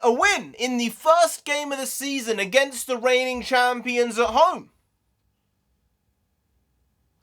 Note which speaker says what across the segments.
Speaker 1: a win in the first game of the season against the reigning champions at home.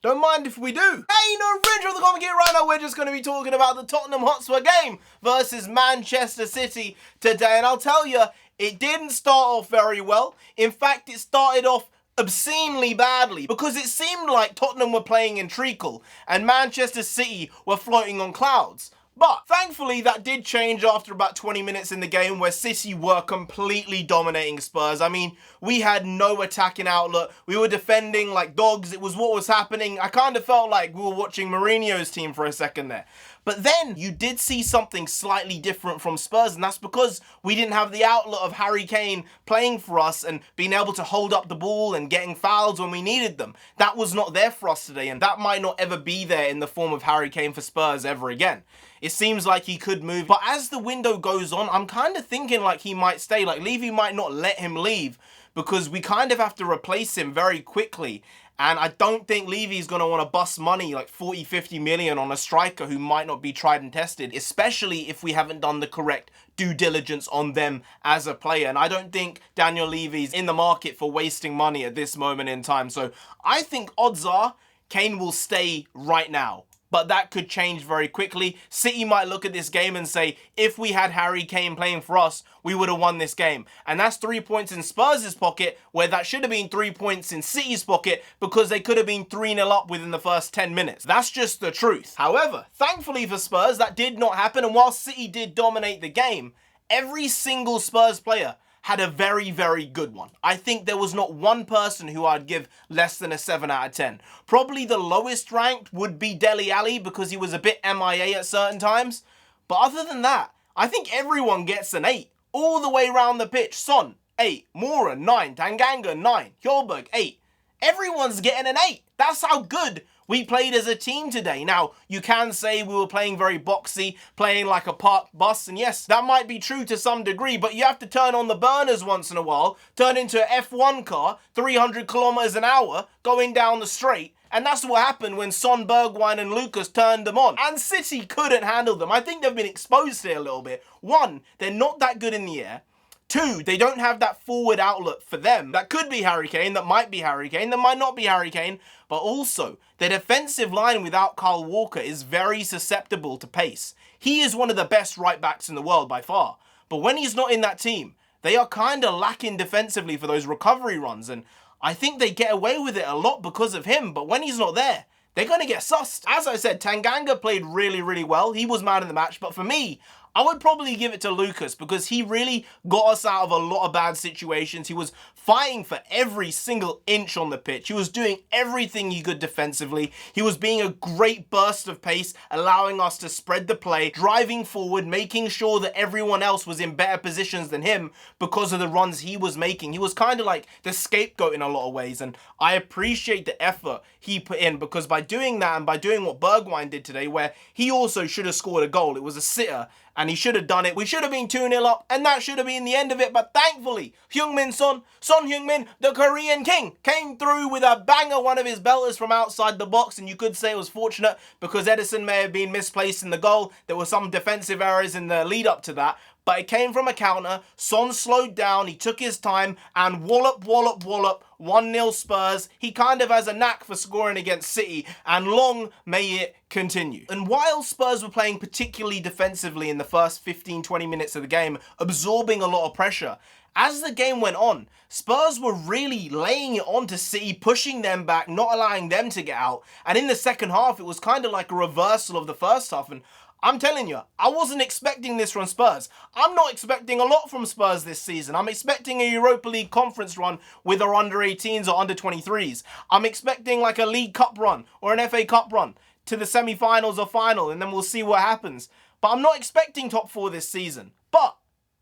Speaker 1: Don't mind if we do. Hey, NarendraTheComic here. Right now we're just going to be talking about the Tottenham Hotspur game versus Manchester City today. And I'll tell you, it didn't start off very well. In fact, it started off obscenely badly because it seemed like Tottenham were playing in treacle and Manchester City were floating on clouds. But thankfully that did change after about 20 minutes in the game where City were completely dominating Spurs. I mean, we had no attacking outlet. We were defending like dogs. It was what was happening. I kind of felt like we were watching Mourinho's team for a second there. But then you did see something slightly different from Spurs, and that's because we didn't have the outlet of Harry Kane playing for us and being able to hold up the ball and getting fouls when we needed them. That was not there for us today, and that might not ever be there in the form of Harry Kane for Spurs ever again. It seems like he could move, but as the window goes on, I'm kind of thinking like he might stay. Like Levy might not let him leave because we kind of have to replace him very quickly. And I don't think Levy's going to want to bust money like 40, 50 million on a striker who might not be tried and tested, especially if we haven't done the correct due diligence on them as a player. And I don't think Daniel Levy's in the market for wasting money at this moment in time. So I think odds are Kane will stay right now. But that could change very quickly. City might look at this game and say, if we had Harry Kane playing for us, we would have won this game. And that's 3 points in Spurs' pocket, where that should have been 3 points in City's pocket because they could have been 3-0 up within the first 10 minutes. That's just the truth. However, thankfully for Spurs, that did not happen. And while City did dominate the game, every single Spurs player had a very, very good one. I think there was not one person who I'd give less than a 7 out of 10. Probably the lowest ranked would be Dele Alli because he was a bit MIA at certain times. But other than that, I think everyone gets an 8. All the way around the pitch. Son, 8. Moura, 9. Tanganga, 9. Hjorberg, 8. Everyone's getting an 8. That's how good we played as a team today. Now, you can say we were playing very boxy, playing like a park bus, and yes, that might be true to some degree, but you have to turn on the burners once in a while, turn into an F1 car, 300 kilometers an hour, going down the straight, and that's what happened when Son, Bergwijn and Lucas turned them on. And City couldn't handle them. I think they've been exposed here a little bit. 1, they're not that good in the air. 2, they don't have that forward outlet for them. That could be Harry Kane, that might be Harry Kane, that might not be Harry Kane. But also, their defensive line without Kyle Walker is very susceptible to pace. He is one of the best right backs in the world by far. But when he's not in that team, they are kind of lacking defensively for those recovery runs. And I think they get away with it a lot because of him. But when he's not there, they're going to get sussed. As I said, Tanganga played really, really well. He was man of the match. But for me, I would probably give it to Lucas because he really got us out of a lot of bad situations. He was fighting for every single inch on the pitch. He was doing everything he could defensively. He was being a great burst of pace, allowing us to spread the play, driving forward, making sure that everyone else was in better positions than him because of the runs he was making. He was kind of like the scapegoat in a lot of ways, and I appreciate the effort he put in because by doing that and by doing what Bergwijn did today, where he also should have scored a goal, it was a sitter, and he should have done it. We should have been 2-0 up, and that should have been the end of it. But thankfully, HEUNG-MIN Son HEUNG-MIN, the Korean king, came through with a banger, one of his belters from outside the box. And you could say it was fortunate because Edison may have been misplaced in the goal. There were some defensive errors in the lead up to that. But it came from a counter. Son slowed down. He took his time and wallop, 1-0 Spurs. He kind of has a knack for scoring against City, and long may it continue. And while Spurs were playing particularly defensively in the first 15-20 minutes of the game, absorbing a lot of pressure, as the game went on, Spurs were really laying it on to City, pushing them back, not allowing them to get out. And in the second half, it was kind of like a reversal of the first half. And I'm telling you, I wasn't expecting this from Spurs. I'm not expecting a lot from Spurs this season. I'm expecting a Europa League conference run with our under-18s or under-23s. I'm expecting like a League Cup run or an FA Cup run to the semi-finals or final, and then we'll see what happens. But I'm not expecting top 4 this season. But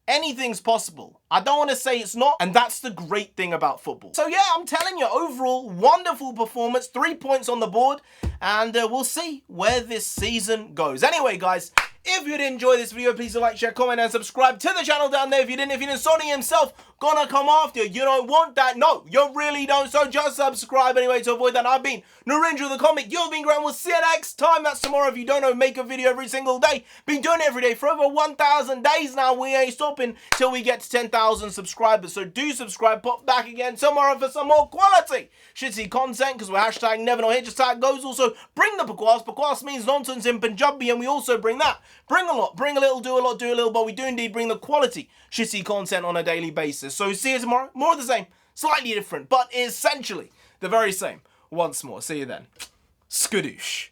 Speaker 1: anything's possible. I don't want to say it's not, and that's the great thing about football. So yeah, I'm telling you, overall, wonderful performance, 3 points on the board, and we'll see where this season goes. Anyway, guys, if you did enjoy this video, please like, share, comment, and subscribe to the channel down there. If you didn't, Sonny himself, gonna come after you. You don't want that. No, you really don't. So just subscribe anyway to avoid that. I've been NarendraTheComic. You've been great. We'll see you next time. That's tomorrow. If you don't know, make a video every single day. Been doing it every day for over 1,000 days now. We ain't stopping till we get to 10,000 subscribers. So do subscribe. Pop back again tomorrow for some more quality shitty content, because we're hashtag never not here. Just how it goes. Also, bring the bakwas. Bakwas means nonsense in Punjabi, and we also bring that. Bring a lot. Bring a little, do a lot, do a little, but we do indeed bring the quality shitty content on a daily basis. So see you tomorrow. More of the same. Slightly different, but essentially the very same. Once more. See you then. Skadoosh.